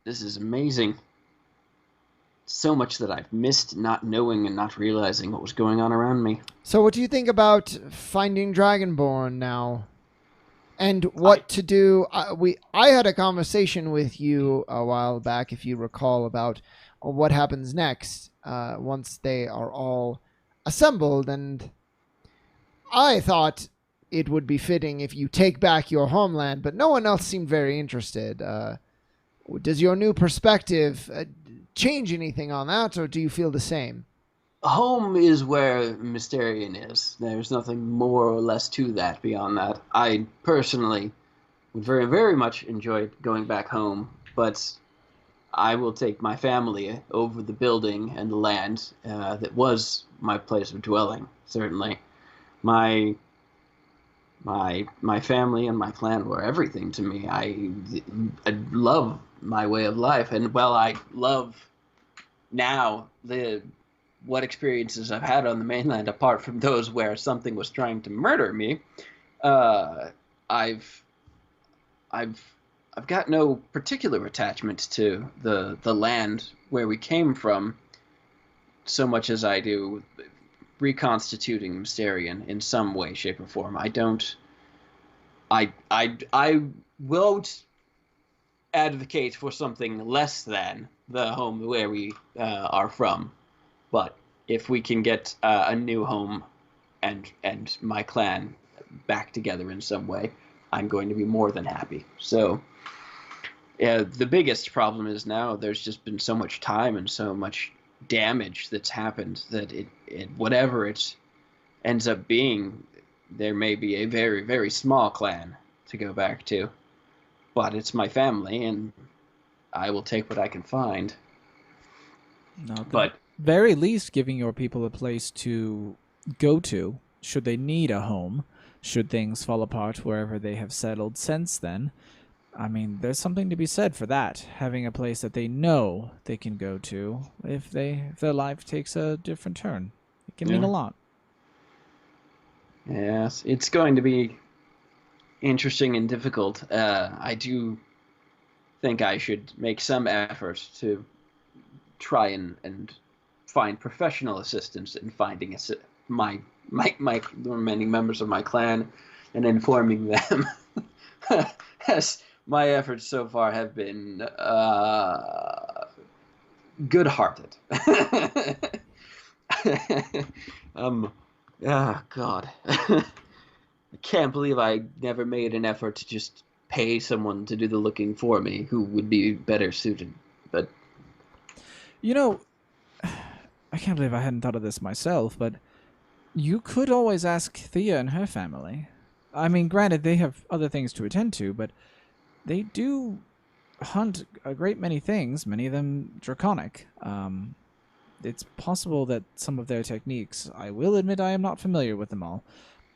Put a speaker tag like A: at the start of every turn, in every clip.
A: This is amazing. So much that I've missed not knowing and not realizing what was going on around me.
B: So, what do you think about finding Dragonborn now? And
A: I
B: what to do? I had a conversation with you a while back, if you recall, about what happens next once they are all assembled, and I thought it would be fitting if you take back your homeland, but no one else seemed very interested. Does your new perspective change anything on that, or do you feel the same?
A: Home is where Mysterion is. There's nothing more or less to that beyond that. I personally would very, very much enjoy going back home, but I will take my family over the building and the land that was my place of dwelling. Certainly, my my family and my clan were everything to me. I love my way of life, and well, I love now the what experiences I've had on the mainland, apart from those where something was trying to murder me. Uh, I've I've I've got no particular attachment to the land where we came from, so much as I do reconstituting Mysterion in some way, shape, or form. I don't. I won't advocate for something less than the home where we are from, but if we can get a new home and my clan back together in some way, I'm going to be more than happy. So the biggest problem is now there's just been so much time and so much damage that's happened that it whatever it ends up being, there may be a very, very small clan to go back to. But it's my family, and I will take what I can find.
C: No, at the
A: But
C: very least, giving your people a place to go to, should they need a home, should things fall apart wherever they have settled since then. I mean, there's something to be said for that. Having a place that they know they can go to if their life takes a different turn. It can mean
A: yeah,
C: a lot.
A: yes, it's going to be interesting and difficult. I do think I should make some effort to try and find professional assistance in finding my the remaining members of my clan and informing them, as my efforts so far have been good-hearted. um, God, I can't believe I never made an effort to just pay someone to do the looking for me who would be better suited. But
C: You know, I can't believe I hadn't thought of this myself, but you could always ask Thea and her family. I mean, granted, they have other things to attend to, but they do hunt a great many things, many of them draconic. It's possible that some of their techniques, I will admit I am not familiar with them all,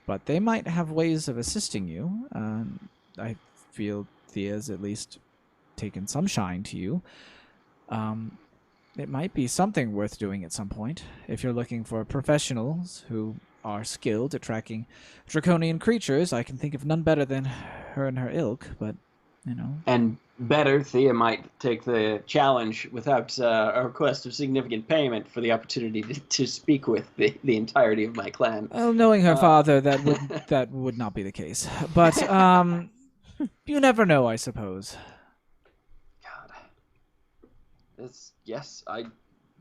C: but they might have ways of assisting you. I feel Thea's at least taken some shine to you. Um, it might be something worth doing at some point if you're looking for professionals who are skilled at tracking draconian creatures. I can think of none better than her and her ilk, but you know.
A: and better, Thea might take the challenge without a request of significant payment for the opportunity to speak with the entirety of my clan.
C: Well, knowing her
A: Uh,
C: father, that would not be the case. But you never know, I suppose.
A: God,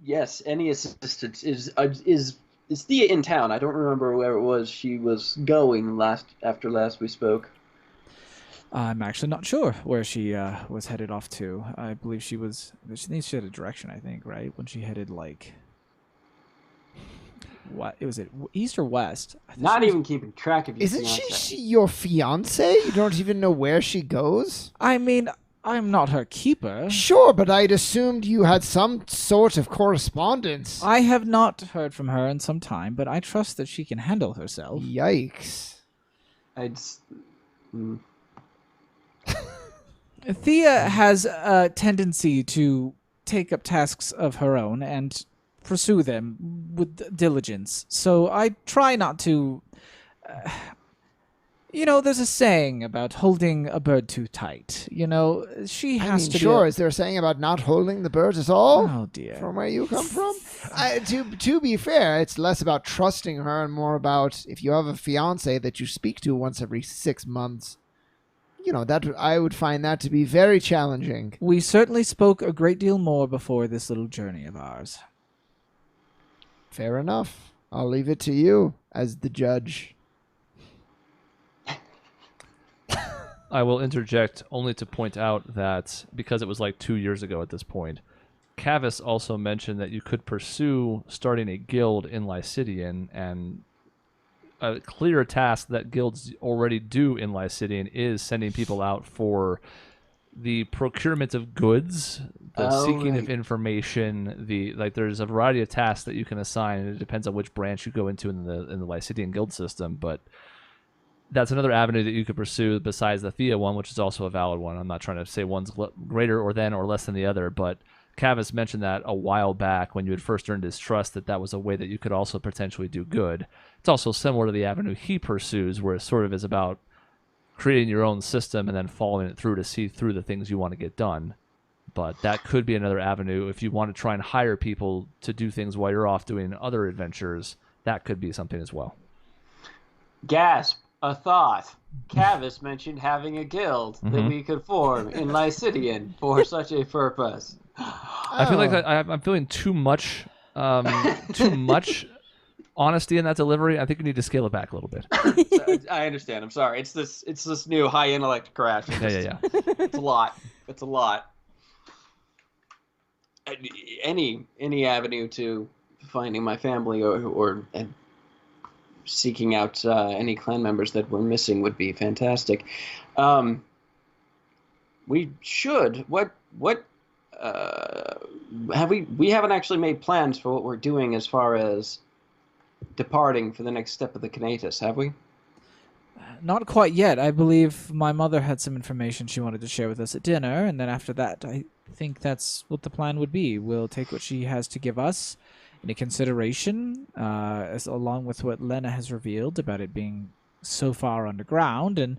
A: yes, any assistance is Thea in town? I don't remember where it was she was going after last we spoke.
C: I'm actually not sure where she was headed off to. I believe she was. She had a direction, I think, right? When she headed like, what? It was it east or west? I think she
A: Not
C: was.
A: even keeping track of your
B: Isn't
A: fiance.
B: she your fiance? You don't even know where she goes?
C: I mean, I'm not her keeper.
B: Sure, but I'd assumed you had some sort of correspondence.
C: I have not heard from her in some time, but I trust that she can handle herself.
B: Yikes.
A: I'd. s- mm,
C: Thea has a tendency to take up tasks of her own and pursue them with diligence. So I try not to. There's a saying about holding a bird too tight. She has to
B: sure.
C: be.
B: Is there a saying about not holding the birds at all?
C: Oh dear.
B: From where you come from? To be fair, it's less about trusting her and more about if you have a fiance that you speak to once every 6 months. That I would find that to be very challenging.
C: We certainly spoke a great deal more before this little journey of ours.
B: Fair enough. I'll leave it to you as the judge.
D: I will interject only to point out that because it was like 2 years ago at this point, Cavis also mentioned that you could pursue starting a guild in Lycidian, and a clear task that guilds already do in Lycidian is sending people out for the procurement of goods, the seeking of information. There's a variety of tasks that you can assign, and it depends on which branch you go into in the Lycidian guild system. But that's another avenue that you could pursue besides the Thea one, which is also a valid one. I'm not trying to say one's greater or less than the other, but Cavis mentioned that a while back when you had first earned his trust, that was a way that you could also potentially do good. It's also similar to the avenue he pursues, where it sort of is about creating your own system and then following it through to see through the things you want to get done. But that could be another avenue. If you want to try and hire people to do things while you're off doing other adventures, that could be something as well.
A: Gasp. A thought. Cavis mentioned having a guild that we could form in Lycidian for such a purpose.
D: I feel like I'm feeling too much honesty in that delivery. I think you need to scale it back a little bit.
A: I understand. I'm sorry. It's this new high intellect crash.
D: Yeah.
A: It's a lot. It's a lot. Any avenue to finding my family or seeking out any clan members that were missing would be fantastic. We should. What have we haven't actually made plans for what we're doing as far as departing for the next step of the Kanatus, have we?
C: Not quite yet. I believe my mother had some information she wanted to share with us at dinner, and then after that, I think that's what the plan would be. We'll take what she has to give us into consideration, along with what Lena has revealed about it being so far underground, and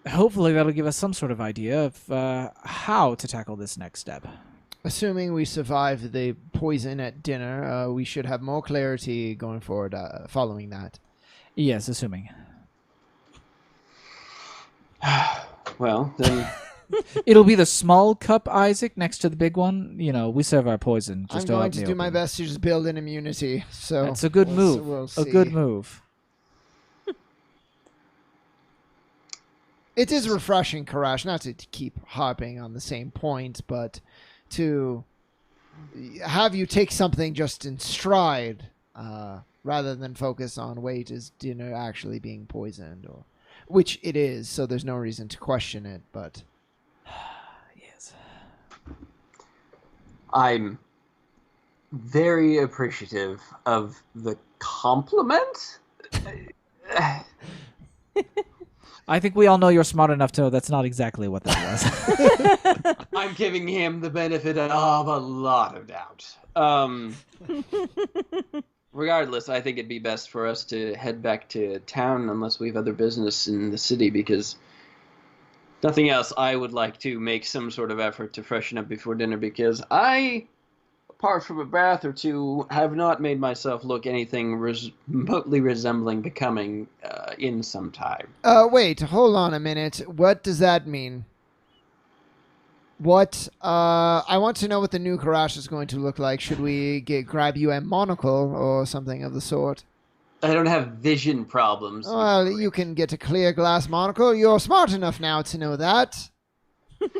C: hopefully that'll give us some sort of idea of how to tackle this next step.
B: Assuming we survive the poison at dinner, we should have more clarity going forward following that.
C: Yes, assuming.
A: Well, then...
C: It'll be the small cup, Isaac, next to the big one. We serve our poison.
B: I'm going to do my best to just build an immunity. So
C: that's a good move.
B: We'll see.
C: A good move.
B: It is refreshing, Karash, not to keep harping on the same point, but to have you take something just in stride, rather than focus on, wait, is dinner actually being poisoned? Which it is, so there's no reason to question it, but...
C: Yes.
A: I'm very appreciative of the compliment.
C: I think we all know you're smart enough to know that's not exactly what that
A: was. I'm giving him the benefit of a lot of doubt. Regardless, I think it'd be best for us to head back to town unless we have other business in the city, because nothing else, I would like to make some sort of effort to freshen up before dinner, because I, apart from a bath or two, have not made myself look anything remotely resembling becoming in some time.
B: Wait, hold on a minute. What does that mean? What? I want to know what the new Karash is going to look like. Should we grab you a monocle or something of the sort?
A: I don't have vision problems.
B: Well, you can get a clear glass monocle. You're smart enough now to know that.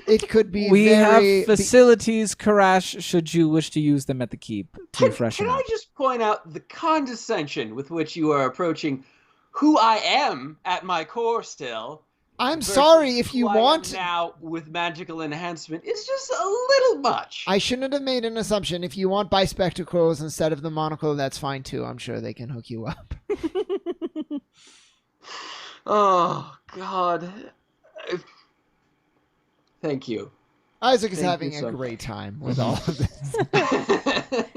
B: It could be
C: we have facilities, Karash, should you wish to use them at the keep to freshen up.
A: Can I just point out the condescension with which you are approaching who I am at my core still?
B: I'm sorry if you want...
A: now with magical enhancement, it's just a little much.
B: I shouldn't have made an assumption. If you want bispectacles instead of the monocle, that's fine too. I'm sure they can hook you up.
A: Oh, God. Thank you.
B: Isaac is having a great time with all of this.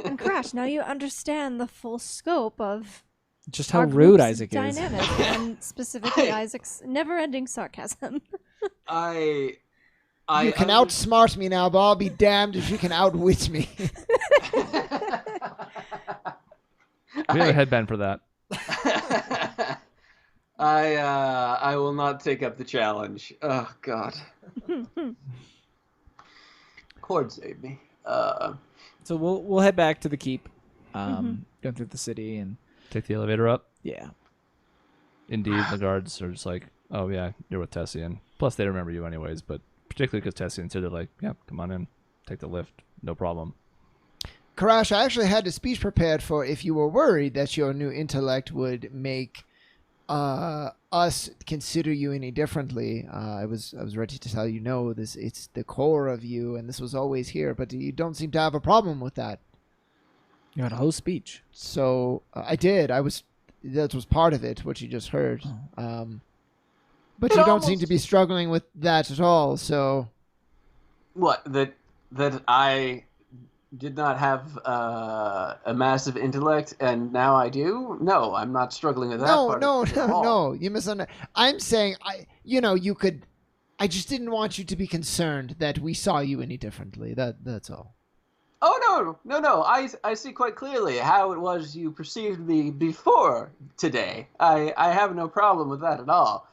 E: And Crash, now you understand the full scope of
C: Just how
E: Our
C: rude
E: group's
C: Isaac is.
E: dynamic, and specifically Isaac's never-ending sarcasm.
A: I
B: You can
A: under-
B: outsmart me now, but I'll be damned if you can outwit me.
D: We have a headband for that.
A: I will not take up the challenge. Oh God. Cord saved me.
C: So we'll head back to the keep, go through the city, and
D: Take the elevator up.
C: yeah.
D: Indeed, the guards are just like, oh yeah, you're with Tessian. Plus, they remember you anyways, but particularly because Tessian said, they're like, yeah, come on in, take the lift, no problem.
B: Karash, I actually had a speech prepared for if you were worried that your new intellect would make us consider you any differently. I was ready to tell you, no, it's the core of you, and this was always here, but you don't seem to have a problem with that.
C: You had a whole speech.
B: So I did. That was part of it, what you just heard. But you don't seem to be struggling with that at all. So
A: What that I did not have a massive intellect, and now I do? No, I'm not struggling with that.
B: No. You misunderstand. I'm saying you could. I just didn't want you to be concerned that we saw you any differently. That's all.
A: Oh no! I see quite clearly how it was you perceived me before today. I have no problem with that at all.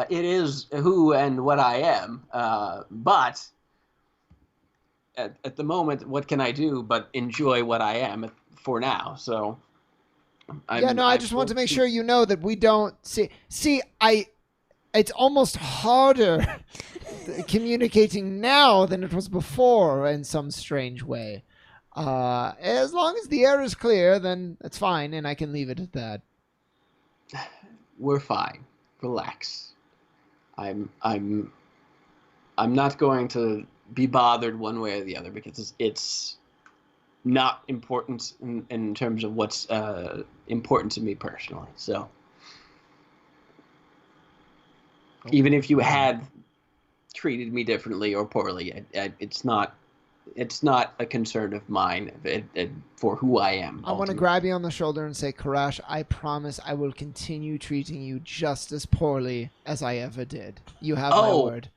A: It is who and what I am. But at the moment, what can I do but enjoy what I am for now? So.
B: I just want to make sure you know that we don't see. It's almost harder communicating now than it was before in some strange way. As long as the air is clear, then that's fine, and I can leave it at that.
A: We're fine. Relax. I'm not going to be bothered one way or the other because it's not important in terms of what's important to me personally. So. Even if you had treated me differently or poorly, it's not a concern of mine for who I am.
B: I want to grab you on the shoulder and say, Karash, I promise I will continue treating you just as poorly as I ever did. You have my word.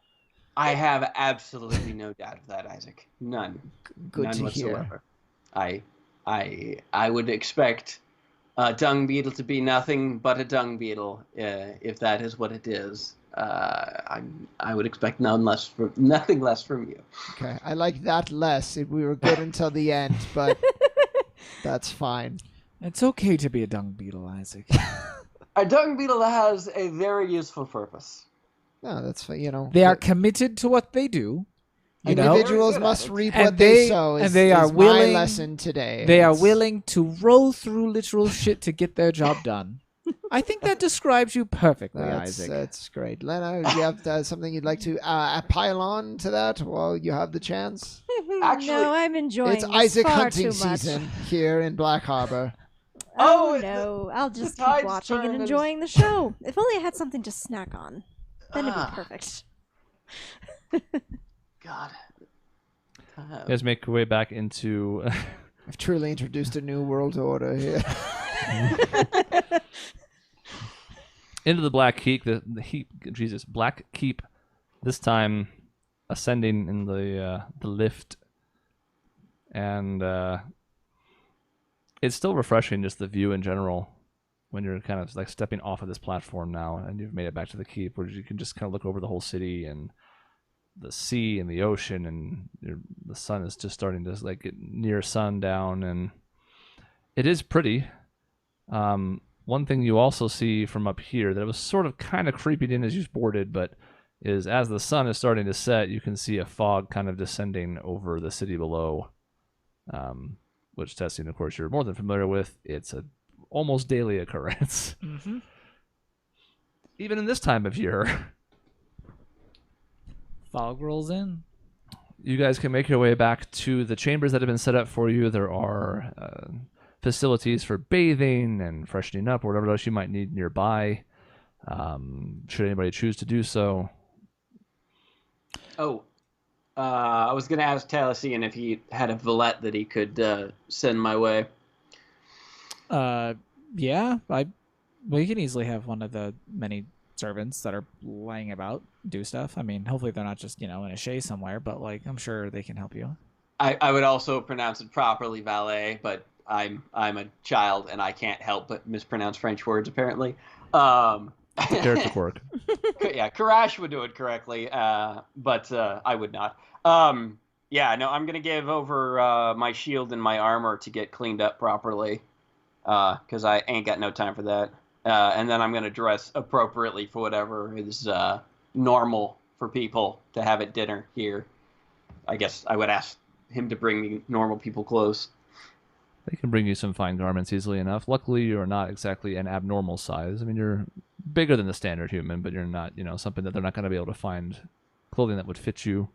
A: I have absolutely no doubt of that, Isaac. None.
B: Good
A: None
B: to
A: whatsoever.
B: hear.
A: I would expect a dung beetle to be nothing but a dung beetle, if that is what it is. I would expect nothing less from you.
B: Okay, I like that less. We were good until the end, but that's fine.
C: It's okay to be a dung beetle, Isaac.
A: A dung beetle has a very useful purpose.
B: No, that's
C: They are committed to what they do.
B: Individuals must reap what they sow.
C: And they are willing.
B: My lesson today.
C: They are willing to roll through literal shit to get their job done. I think that describes you perfectly, Isaac.
B: That's great. Lena, do you have something you'd like to pile on to that while you have the chance?
A: Actually,
E: no, I'm enjoying
B: It's
E: this
B: Isaac
E: far
B: hunting
E: too much.
B: season here in Black Harbor.
E: Oh no, I'll just keep
A: tide's
E: watching and
A: turned.
E: enjoying the show. If only I had something to snack on. Then it'd be perfect.
A: God.
D: You guys make your way back into.
B: I've truly introduced a new world order here.
D: Into the Black Keep, Black Keep. This time, ascending in the lift, and it's still refreshing, just the view in general, when you're kind of like stepping off of this platform now, and you've made it back to the keep, where you can just kind of look over the whole city and the sea and the ocean, and the sun is just starting to like get near sundown, and it is pretty. One thing you also see from up here that was sort of kind of creeping in as you boarded, but is as the sun is starting to set, you can see a fog kind of descending over the city below, which testing, of course, you're more than familiar with. It's a almost daily occurrence.
C: Mm-hmm.
D: Even in this time of year.
C: Fog rolls in.
D: You guys can make your way back to the chambers that have been set up for you. There are facilities for bathing and freshening up, or whatever else you might need nearby, should anybody choose to do so.
A: Oh, I was going to ask Taliesin if he had a valet that he could send my way.
C: Yeah, we can easily have one of the many servants that are laying about do stuff. I mean, hopefully they're not just, in a chaise somewhere, but like I'm sure they can help you.
A: I would also pronounce it properly, valet, but I'm a child and I can't help but mispronounce French words apparently.
D: It's a character quirk.
A: Yeah, Karash would do it correctly, but I would not. Yeah, no, I'm gonna give over my shield and my armor to get cleaned up properly, because I ain't got no time for that. And then I'm gonna dress appropriately for whatever is normal for people to have at dinner here. I guess I would ask him to bring me normal people clothes.
D: They can bring you some fine garments easily enough. Luckily, you're not exactly an abnormal size. I mean, you're bigger than the standard human, but you're not, something that they're not going to be able to find clothing that would fit you.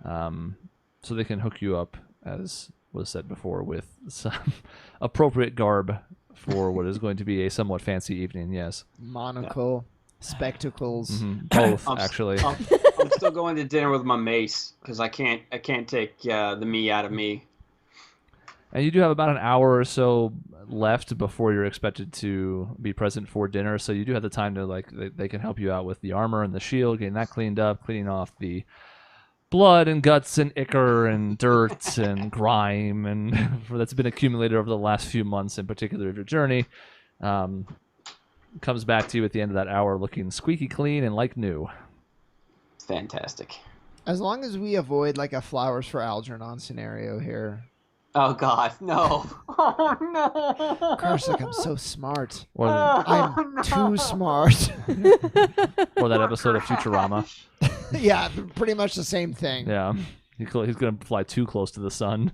D: So they can hook you up, as was said before, with some appropriate garb for what is going to be a somewhat fancy evening. Yes.
B: Monocle, spectacles.
D: Both,
A: I'm
D: actually.
A: I'm still going to dinner with my mace because I can't take the me out of me.
D: And you do have about an hour or so left before you're expected to be present for dinner, so you do have the time to, they can help you out with the armor and the shield, getting that cleaned up, cleaning off the blood and guts and ichor and dirt and grime and that's been accumulated over the last few months, in particular of your journey. Comes back to you at the end of that hour looking squeaky clean and like new.
A: Fantastic.
B: As long as we avoid like a Flowers for Algernon scenario here.
A: Oh God, no! Oh no!
B: Karsak, I'm so smart.
D: Or,
B: I'm too smart.
D: or that episode of Futurama.
B: Yeah, pretty much the same thing.
D: Yeah. He's going to fly too close to the sun.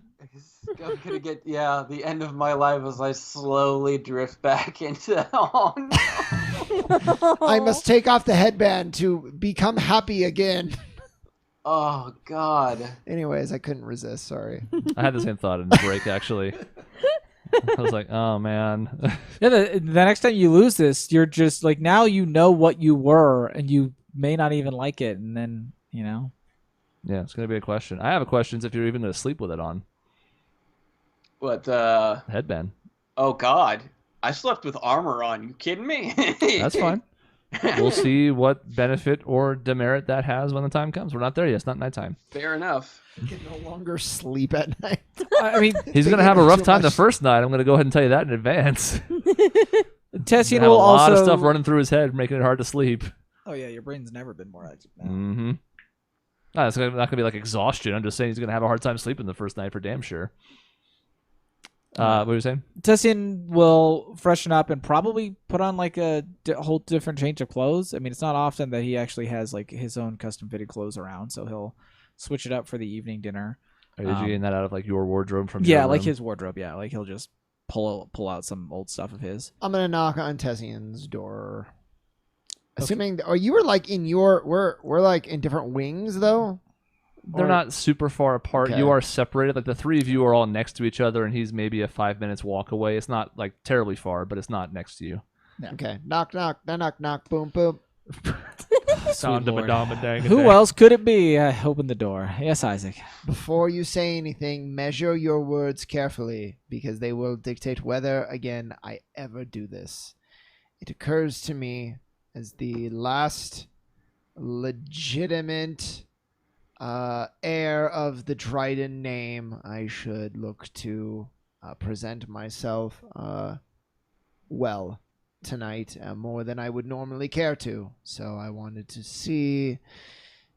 A: I'm gonna get the end of my life as I slowly drift back into. Oh no!
B: I must take off the headband to become happy again.
A: Oh God!
B: Anyways, I couldn't resist. Sorry.
D: I had the same thought in the break, actually. I was like, oh man.
C: Yeah, the next time you lose this, you're just like, now you know what you were, and you may not even like it, and then
D: Yeah, it's gonna be a question. I have a question if you're even gonna sleep with it on.
A: What?
D: Headband.
A: Oh God! I slept with armor on. You kidding me?
D: That's fine. We'll see what benefit or demerit that has when the time comes. We're not there yet. It's not nighttime.
A: Fair enough.
B: I can no longer sleep at night.
C: I mean,
D: He's going to have a rough time the first night. I'm going to go ahead and tell you that in advance.
C: Tessian
D: have
C: will
D: a lot
C: also
D: of stuff running through his head, making it hard to sleep.
C: Oh yeah, your brain's never been more active.
D: Mm-hmm. No, it's not going to be like exhaustion. I'm just saying he's going to have a hard time sleeping the first night for damn sure. What were you saying?
C: Tessian will freshen up and probably put on like a whole different change of clothes. I mean, it's not often that he actually has like his own custom fitted clothes around, so he'll switch it up for the evening dinner.
D: Are you getting that out of like your wardrobe from
C: Yeah,
D: your
C: like
D: room?
C: his wardrobe. Yeah, like he'll just pull out some old stuff of his.
B: I'm gonna knock on Tessian's door. Assuming, or you were like in your, we're like in different wings though.
D: They're not super far apart.
B: Okay.
D: You are separated. Like the three of you are all next to each other, and he's maybe a 5 minutes walk away. It's not like terribly far, but it's not next to you.
C: Yeah.
B: Okay, knock, knock, boom, boom.
D: Sound of a dang.
C: Who else could it be? Open the door. Yes, Isaac.
B: Before you say anything, measure your words carefully, because they will dictate whether again I ever do this. It occurs to me as the last legitimate heir of the Dryden name, I should look to present myself well tonight, more than I would normally care to. So I wanted to see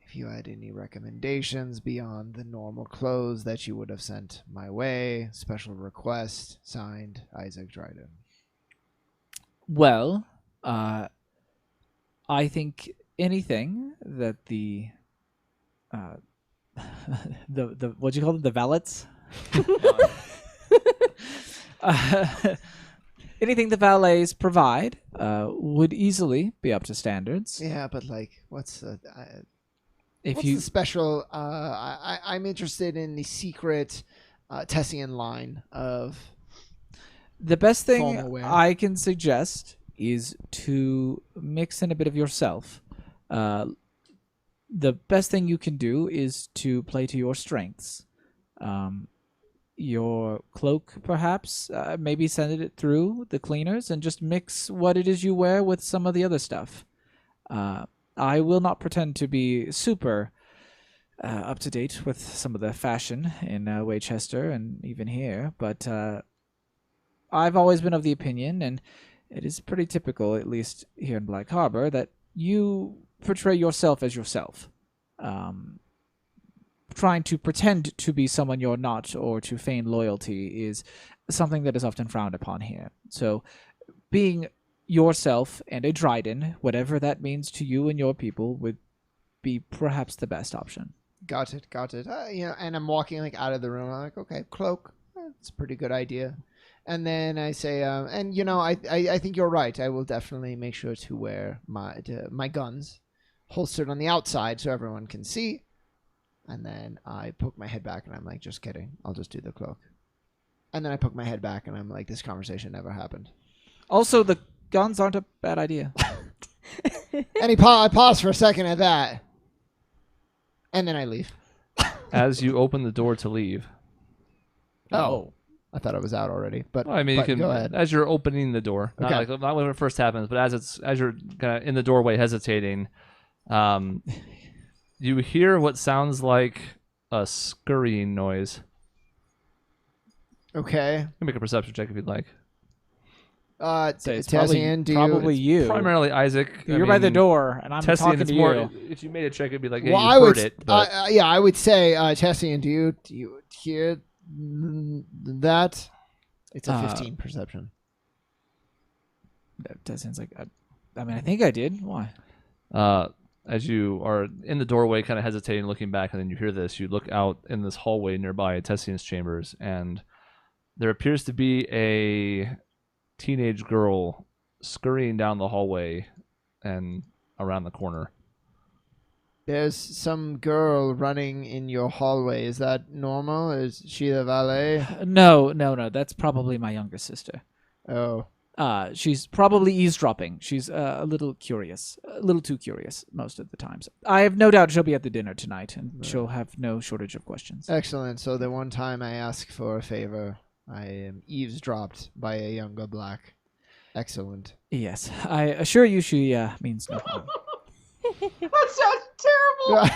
B: if you had any recommendations beyond the normal clothes that you would have sent my way. Special request, signed Isaac Dryden.
C: Well, I think anything that the what do you call them? The valets? Anything the valets provide would easily be up to standards.
B: Yeah, but like, what's the
C: If
B: I'm interested in the secret Tessian line of
C: the best thing
B: formal wear.
C: I can suggest is to mix in a bit of yourself. The best thing you can do is to play to your strengths. your cloak, perhaps. Maybe send it through the cleaners and just mix what it is you wear with some of the other stuff. I will not pretend to be super up to date with some of the fashion in Waychester and even here, but I've always been of the opinion, and it is pretty typical, at least here in Black Harbor, that you portray yourself as yourself. Trying to pretend to be someone you're not or to feign loyalty is something that is often frowned upon here. So being yourself and a Dryden, whatever that means to you and your people, would be perhaps the best option.
B: Got it. And I'm walking like out of the room. I'm like, okay, cloak. That's a pretty good idea. And then I say, I think you're right. I will definitely make sure to wear my guns holstered on the outside so everyone can see. And then I poke my head back and I'm like, just kidding. I'll just do the cloak. And then I poke my head back and I'm like, this conversation never happened.
C: Also, the guns aren't a bad idea.
B: And I pause for a second at that. And then I leave.
D: As you open the door to leave.
B: Oh. I thought I was out already. But,
D: Well, I mean, you can
B: go ahead.
D: as you're opening the door,
B: Okay.
D: not when it first happens, but as you're kind of in the doorway hesitating, you hear what sounds like a scurrying noise.
B: Okay.
D: You can make a perception check if you'd like.
C: Say it's
B: Tessian,
C: probably you.
D: Primarily Isaac.
C: You're by the door, and I'm
D: Tessian,
C: talking
D: it's
C: to
D: more.
C: you.
D: If you made a check, it'd be like, yeah,
B: Well,
D: you
B: I
D: heard
B: would,
D: it. But
B: I would say, Tessian, do you hear that? It's a 15 perception.
C: That sounds like... I mean, I think I did. Why?
D: as you are in the doorway, kind of hesitating, looking back, and then you hear this, you look out in this hallway nearby Tessian's chambers, and there appears to be a teenage girl scurrying down the hallway and around the corner.
B: There's some girl running in your hallway. Is that normal? Is she the valet?
C: No. That's probably my younger sister.
B: Oh.
C: She's probably eavesdropping. She's a little curious, a little too curious most of the times. I have no doubt she'll be at the dinner tonight, and she'll have no shortage of questions.
B: Excellent. So the one time I ask for a favor, I am eavesdropped by a younger black. Excellent.
C: Yes, I assure you she means no harm.
A: That sounds terrible.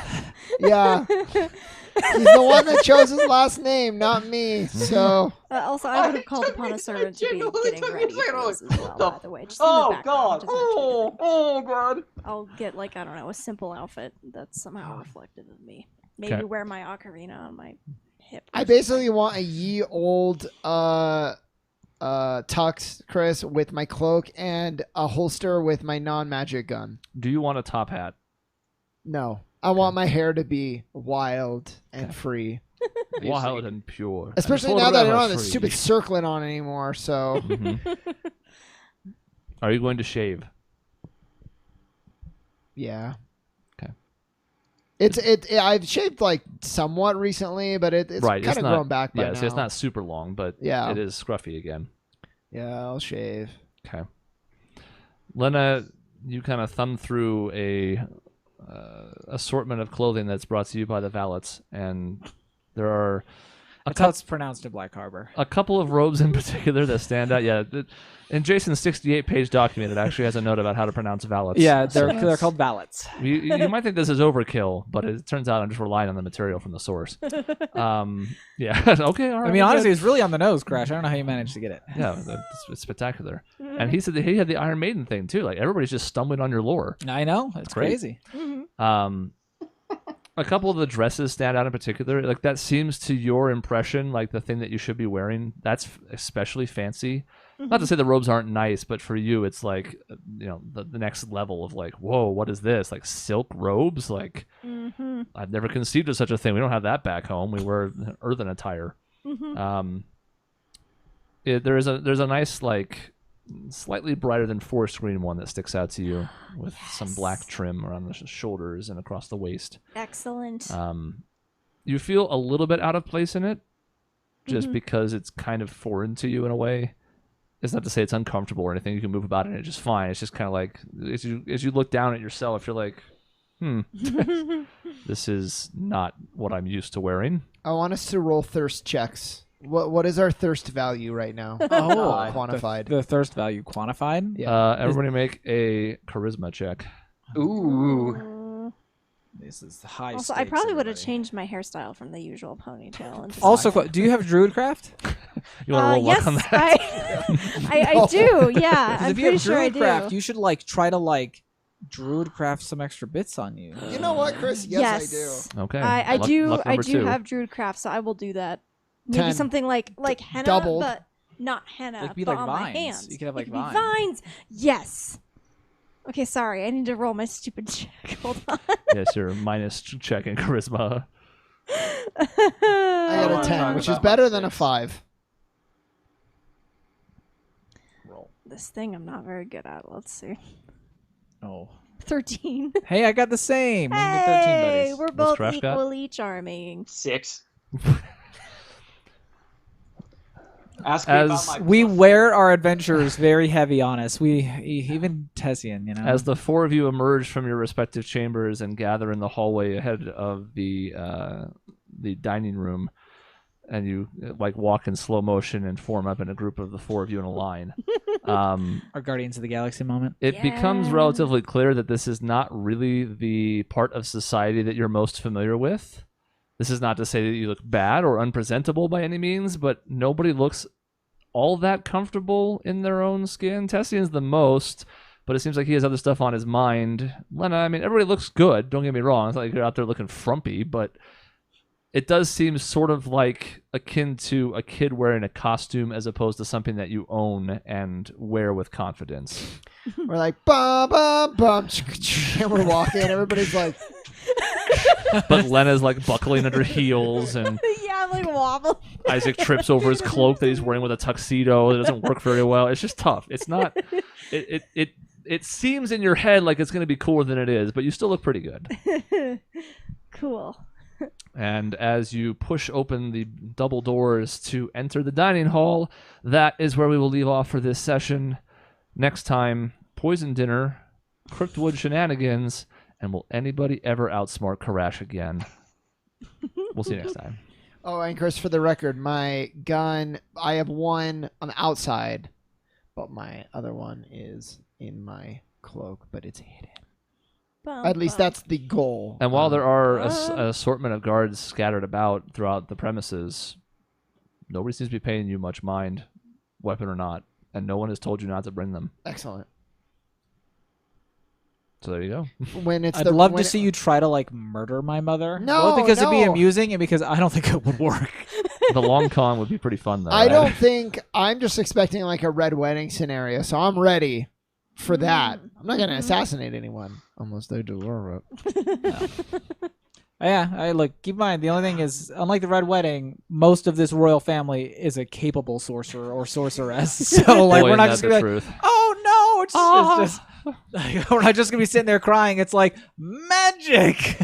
B: Yeah. He's the one that chose his last name, not me. So.
E: Also, I would have called upon a servant to be getting ready for this as well, by the way. Just in the
A: Oh
E: background,
A: God!
E: just mention it.
A: Oh God!
E: I'll get, like, I don't know, a simple outfit that's somehow reflective of me. Maybe
D: Okay.
E: wear my ocarina on my hip. or
B: I
E: something.
B: basically want a ye old tux, Chris, with my cloak and a holster with my non-magic gun.
D: Do you want a top hat?
B: No. I want my hair to be wild and free.
D: Wild and pure.
B: Especially
D: And
B: now that I don't
D: forever
B: have the
D: free.
B: stupid circlet on anymore, so
D: Mhm. Are you going to shave?
B: yeah.
D: Okay.
B: I've shaved like somewhat recently, but it's
D: Right,
B: kind
D: it's
B: of
D: not-
B: grown back by
D: Yeah,
B: now.
D: so it's not super long, but
B: Yeah.
D: it is scruffy again.
B: Yeah, I'll shave.
D: Okay. Lena, you kind of thumb through a assortment of clothing that's brought to you by the valets, and there are
C: That's how it's pronounced in Black Harbor.
D: a couple of robes in particular that stand out. Yeah, in Jason's 68-page document, it actually has a note about how to pronounce valets.
C: Yeah,
D: So
C: they're called valets.
D: you might think this is overkill, but it turns out I'm just relying on the material from the source. Yeah. Okay. All right.
C: I mean,
D: we're
C: honestly,
D: good.
C: it's really on the nose, Crash. I don't know how you managed to get it.
D: Yeah, it's spectacular. And he said that he had the Iron Maiden thing too. Like everybody's just stumbling on your lore.
C: I know. It's
D: Great.
C: crazy.
D: A couple of the dresses stand out in particular. Like that seems to your impression like the thing that you should be wearing. That's especially fancy. Not to say the robes aren't nice, but for you, it's like the next level of like, whoa, what is this? Like silk robes? Like I've never conceived of such a thing. We don't have that back home. We wear earthen attire. There's a nice like slightly brighter than forest green one that sticks out to you with some black trim around the shoulders and across the waist.
E: Excellent.
D: You feel a little bit out of place in it just because it's kind of foreign to you in a way. It's not to say it's uncomfortable or anything. You can move about in it just fine. It's just kind of like as you look down at yourself, you're like, this is not what I'm used to wearing.
B: I want us to roll thirst checks What is our thirst value right now?
C: Oh,
B: quantified.
C: The thirst value quantified?
B: Yeah.
D: Everybody make a charisma check.
A: Ooh.
C: This is high
E: Also, I
C: stakes,
E: probably would have
C: everybody.
E: changed my hairstyle from the usual ponytail. And just
C: Also, do you have Druidcraft?
D: You want to roll
E: yes,
D: luck on that?
E: I do. Yeah, I'm
C: If you
E: pretty
C: have
E: sure I
C: Druidcraft,
E: do.
C: you should like try to like Druidcraft some extra bits on you.
B: You know what, Chris? Yes, I do.
D: Okay.
E: I
D: Luck-
E: do.
D: luck
E: I
D: number
E: do
D: two.
E: have Druidcraft, so I will do that. Maybe
B: 10.
E: something like henna,
B: doubled.
E: but not henna,
C: Like, be
E: but
C: like
E: on my
C: vines.
E: hands.
C: You could have, like,
E: It could be
C: vines.
E: vines. Yes. Okay, sorry. I need to roll my stupid check. Hold on.
D: Yes, you're minus check in charisma.
B: I got
A: wanna
B: a 10,
A: talk
B: which is
A: about
B: better
A: my
B: than a
A: 6.
B: 5.
C: Roll.
E: This thing I'm not very good at. Let's see.
C: Oh.
E: 13.
C: Hey, I got the same. We can get 13
E: Hey,
C: buddies.
E: we're
D: What's
E: both
D: Crash got?
E: equally charming.
A: 6. Ask me about
D: As
A: my
C: We
A: plus.
C: wear our adventures very heavy on us. Even Tessian, you know.
D: As the four of you emerge from your respective chambers and gather in the hallway ahead of the dining room, and you like walk in slow motion and form up in a group of the four of you in a line,
C: our Guardians of the Galaxy moment.
D: it becomes
E: Yeah.
D: relatively clear that this is not really the part of society that you're most familiar with. This is not to say that you look bad or unpresentable by any means, but nobody looks all that comfortable in their own skin. Tessian's the most, but it seems like he has other stuff on his mind. Lena, I mean, everybody looks good. Don't get me wrong. It's not like you're out there looking frumpy, but it does seem sort of like akin to a kid wearing a costume as opposed to something that you own and wear with confidence.
B: We're like, bum, bum, bum, and we're walking, everybody's like,
D: But Lena's like buckling at her heels, and
E: Yeah, I'm like wobble.
D: Isaac trips over his cloak that he's wearing with a tuxedo. It doesn't work very well. It's just tough. It's not. It seems in your head like it's going to be cooler than it is, but you still look pretty good.
E: Cool.
D: And as you push open the double doors to enter the dining hall, that is where we will leave off for this session. Next time, poison dinner, Crookwood shenanigans, and will anybody ever outsmart Karash again? We'll see you next time.
B: oh, and Chris, for the record, my gun, I have one on the outside, but my other one is in my cloak, but it's hidden. At least that's the goal.
D: And while there are an assortment of guards scattered about throughout the premises, nobody seems to be paying you much mind, weapon or not, and no one has told you not to bring them.
B: Excellent.
D: So there you go.
B: When it's
C: I'd love to see you try to like murder my mother.
B: No,
C: Both because it'd be
B: no.
C: amusing and because I don't think it would work.
D: The long con would be pretty fun, though.
B: I
D: right?
B: don't think I'm just expecting like a red wedding scenario, so I'm ready for that. I'm not gonna assassinate anyone unless they deserve it.
C: Yeah, I look. Keep in mind, the only thing is, unlike the Red Wedding, most of this royal family is a capable sorcerer or sorceress. So, like,
D: Boy,
C: we're not
D: isn't
C: just
D: that
C: gonna
D: the
C: be like,
D: truth.
C: oh no, it's just we're not just gonna be sitting there crying. It's like magic.